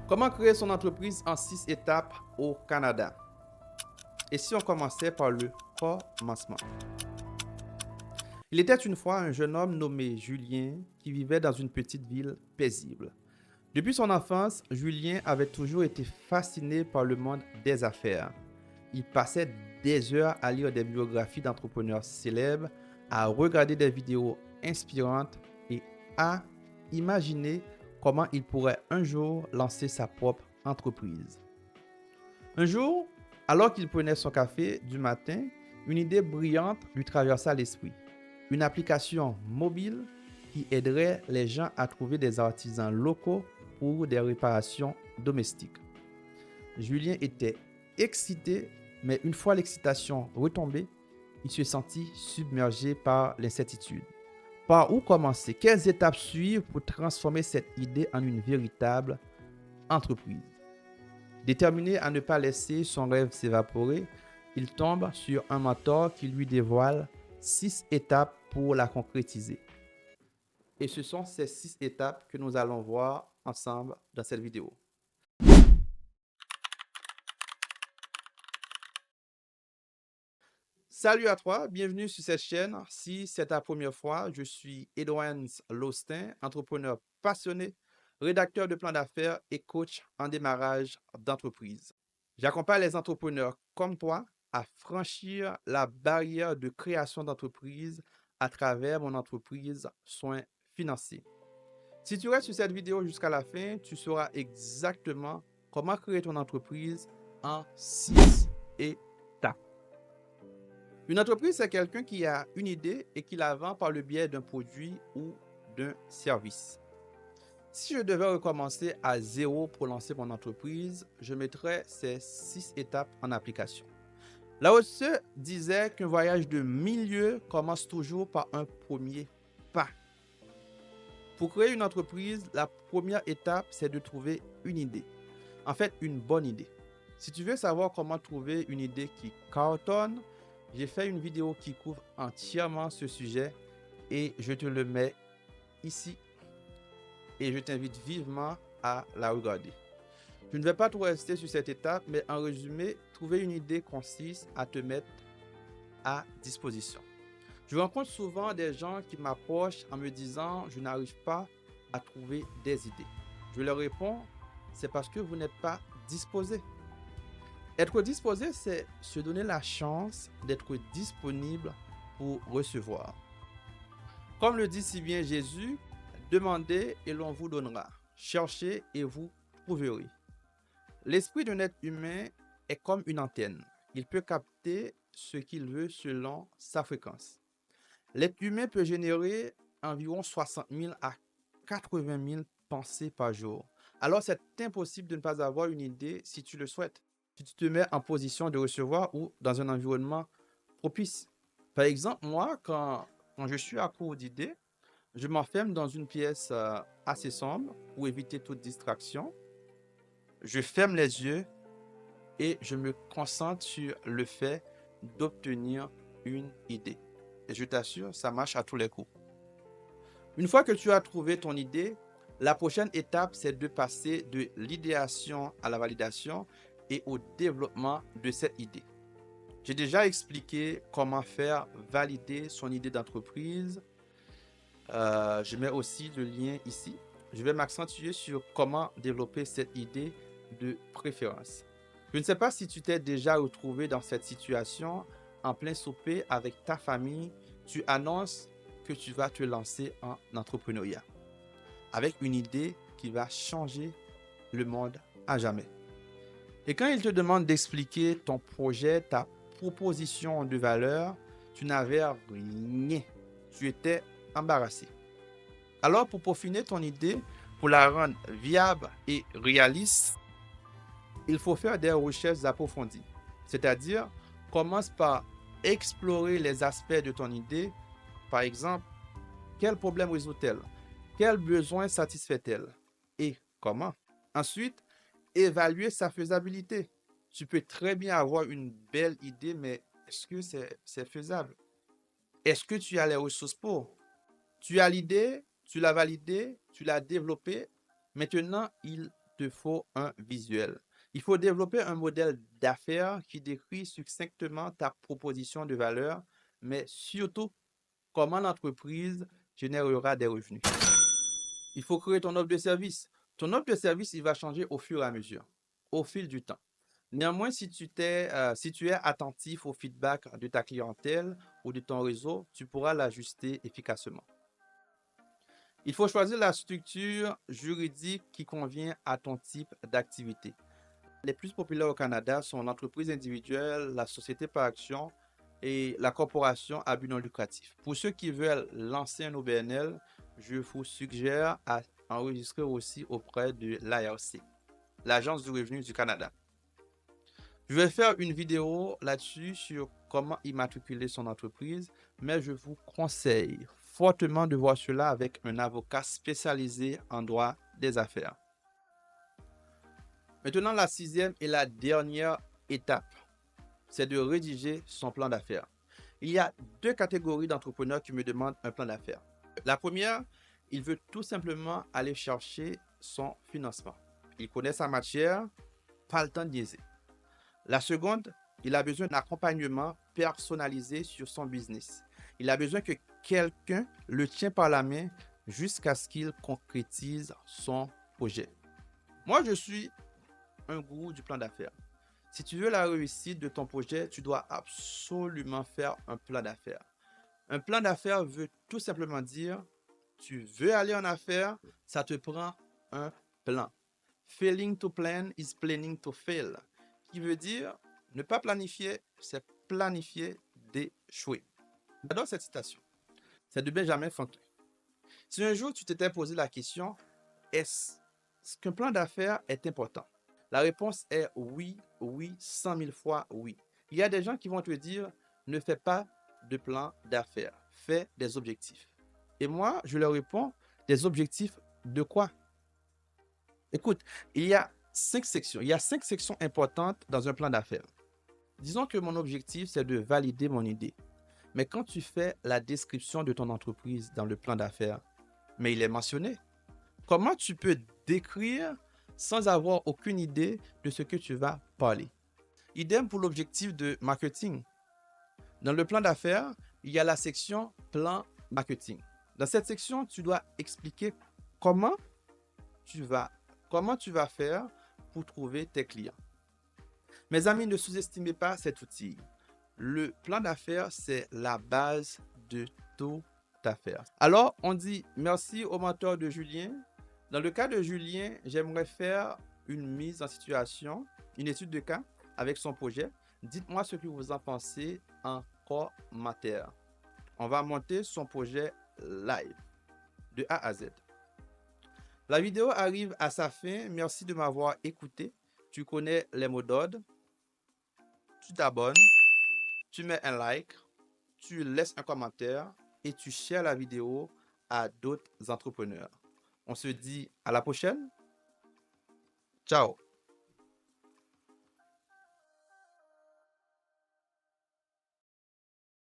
Comment créer son entreprise en 6 étapes au Canada? Et si on commençait par le commencement? Il était une fois un jeune homme nommé Julien qui vivait dans une petite ville paisible. Depuis son enfance, Julien avait toujours été fasciné par le monde des affaires. Il passait des heures à lire des biographies d'entrepreneurs célèbres, à regarder des vidéos inspirantes et à imaginer comment il pourrait un jour lancer sa propre entreprise. Un jour, alors qu'il prenait son café du matin, une idée brillante lui traversa l'esprit. Une application mobile qui aiderait les gens à trouver des artisans locaux pour des réparations domestiques. Julien était excité, mais une fois l'excitation retombée, il se sentit submergé par l'incertitude. Par où commencer? Quelles étapes suivre pour transformer cette idée en une véritable entreprise? Déterminé à ne pas laisser son rêve s'évaporer, il tombe sur un mentor qui lui dévoile 6 étapes pour la concrétiser. Et ce sont ces 6 étapes que nous allons voir ensemble dans cette vidéo. Salut à toi, bienvenue sur cette chaîne. Si c'est ta première fois, je suis Edouard Lostin, entrepreneur passionné, rédacteur de plans d'affaires et coach en démarrage d'entreprise. J'accompagne les entrepreneurs comme toi à franchir la barrière de création d'entreprise à travers mon entreprise Soins Financiers. Si tu restes sur cette vidéo jusqu'à la fin, tu sauras exactement comment créer ton entreprise en 6 étapes. Une entreprise, c'est quelqu'un qui a une idée et qui la vend par le biais d'un produit ou d'un service. Si je devais recommencer à zéro pour lancer mon entreprise, je mettrais ces 6 étapes en application. Lao Tse disait qu'un voyage de 1000 lieues commence toujours par un premier pas. Pour créer une entreprise, la première étape, c'est de trouver une idée. En fait, une bonne idée. Si tu veux savoir comment trouver une idée qui cartonne, j'ai fait une vidéo qui couvre entièrement ce sujet et je te le mets ici et je t'invite vivement à la regarder. Je ne vais pas trop rester sur cette étape, mais en résumé, trouver une idée consiste à te mettre à disposition. Je rencontre souvent des gens qui m'approchent en me disant « je n'arrive pas à trouver des idées ». Je leur réponds « c'est parce que vous n'êtes pas disposé ». Être disposé, c'est se donner la chance d'être disponible pour recevoir. Comme le dit si bien Jésus, demandez et l'on vous donnera. Cherchez et vous trouverez. L'esprit d'un être humain est comme une antenne. Il peut capter ce qu'il veut selon sa fréquence. L'être humain peut générer environ 60 000 à 80 000 pensées par jour. Alors c'est impossible de ne pas avoir une idée si tu le souhaites. Si tu te mets en position de recevoir ou dans un environnement propice. Par exemple, moi, quand je suis à court d'idées, je m'enferme dans une pièce assez sombre pour éviter toute distraction. Je ferme les yeux et je me concentre sur le fait d'obtenir une idée. Et je t'assure, ça marche à tous les coups. Une fois que tu as trouvé ton idée, la prochaine étape, c'est de passer de l'idéation à la validation et au développement de cette idée. J'ai déjà expliqué comment faire valider son idée d'entreprise. Je mets aussi le lien ici. Je vais m'accentuer sur comment développer cette idée de préférence. Je ne sais pas si tu t'es déjà retrouvé dans cette situation en plein souper avec ta famille. Tu annonces que tu vas te lancer en entrepreneuriat avec une idée qui va changer le monde à jamais. Et quand ils te demandent d'expliquer ton projet, ta proposition de valeur, tu n'avais rien. Tu étais embarrassé. Alors, pour peaufiner ton idée, pour la rendre viable et réaliste, il faut faire des recherches approfondies. C'est-à-dire, commence par explorer les aspects de ton idée. Par exemple, quel problème résout-elle? Quel besoin satisfait-elle? Et comment? Ensuite, évaluer sa faisabilité. Tu peux très bien avoir une belle idée, mais est-ce que c'est faisable? Est-ce que tu as les ressources pour? Tu as l'idée, tu l'as validée, tu l'as développée. Maintenant, il te faut un visuel. Il faut développer un modèle d'affaires qui décrit succinctement ta proposition de valeur, mais surtout comment l'entreprise générera des revenus. Il faut créer ton offre de service. Ton offre de service, il va changer au fur et à mesure, au fil du temps. Néanmoins, si tu es attentif au feedback de ta clientèle ou de ton réseau, tu pourras l'ajuster efficacement. Il faut choisir la structure juridique qui convient à ton type d'activité. Les plus populaires au Canada sont l'entreprise individuelle, la société par action et la corporation à but non lucratif. Pour ceux qui veulent lancer un OBNL, je vous suggère à enregistrer aussi auprès de l'ARC, l'Agence du revenu du Canada. Je vais faire une vidéo là-dessus sur comment immatriculer son entreprise, mais je vous conseille fortement de voir cela avec un avocat spécialisé en droit des affaires. Maintenant, la sixième et la dernière étape, c'est de rédiger son plan d'affaires. Il y a deux catégories d'entrepreneurs qui me demandent un plan d'affaires. La première, il veut tout simplement aller chercher son financement. Il connaît sa matière, pas le temps de niaiser. La seconde, il a besoin d'un accompagnement personnalisé sur son business. Il a besoin que quelqu'un le tienne par la main jusqu'à ce qu'il concrétise son projet. Moi, je suis un gourou du plan d'affaires. Si tu veux la réussite de ton projet, tu dois absolument faire un plan d'affaires. Un plan d'affaires veut tout simplement dire, tu veux aller en affaires, ça te prend un plan. Failing to plan is planning to fail. Qui veut dire, ne pas planifier, c'est planifier d'échouer. J'adore cette citation. C'est de Benjamin Franklin. Si un jour tu t'étais posé la question, est-ce qu'un plan d'affaires est important? La réponse est oui, oui, 100 000 fois oui. Il y a des gens qui vont te dire, ne fais pas de plan d'affaires, fais des objectifs. Et moi, je leur réponds, des objectifs de quoi? Écoute, il y a 5 sections. Il y a 5 sections importantes dans un plan d'affaires. Disons que mon objectif, c'est de valider mon idée. Mais quand tu fais la description de ton entreprise dans le plan d'affaires, mais il est mentionné. Comment tu peux décrire sans avoir aucune idée de ce que tu vas parler? Idem pour l'objectif de marketing. Dans le plan d'affaires, il y a la section plan marketing. Dans cette section, tu dois expliquer comment tu vas faire pour trouver tes clients. Mes amis, ne sous-estimez pas cet outil. Le plan d'affaires, c'est la base de toute affaire. Alors, on dit merci au mentor de Julien. Dans le cas de Julien, j'aimerais faire une mise en situation, une étude de cas avec son projet. Dites-moi ce que vous en pensez en commentaire. On va monter son projet live de A à Z. La vidéo arrive à sa fin. Merci de m'avoir écouté. Tu connais les mots d'ordre. Tu t'abonnes, tu mets un like, tu laisses un commentaire et tu shares la vidéo à d'autres entrepreneurs. On se dit à la prochaine. Ciao.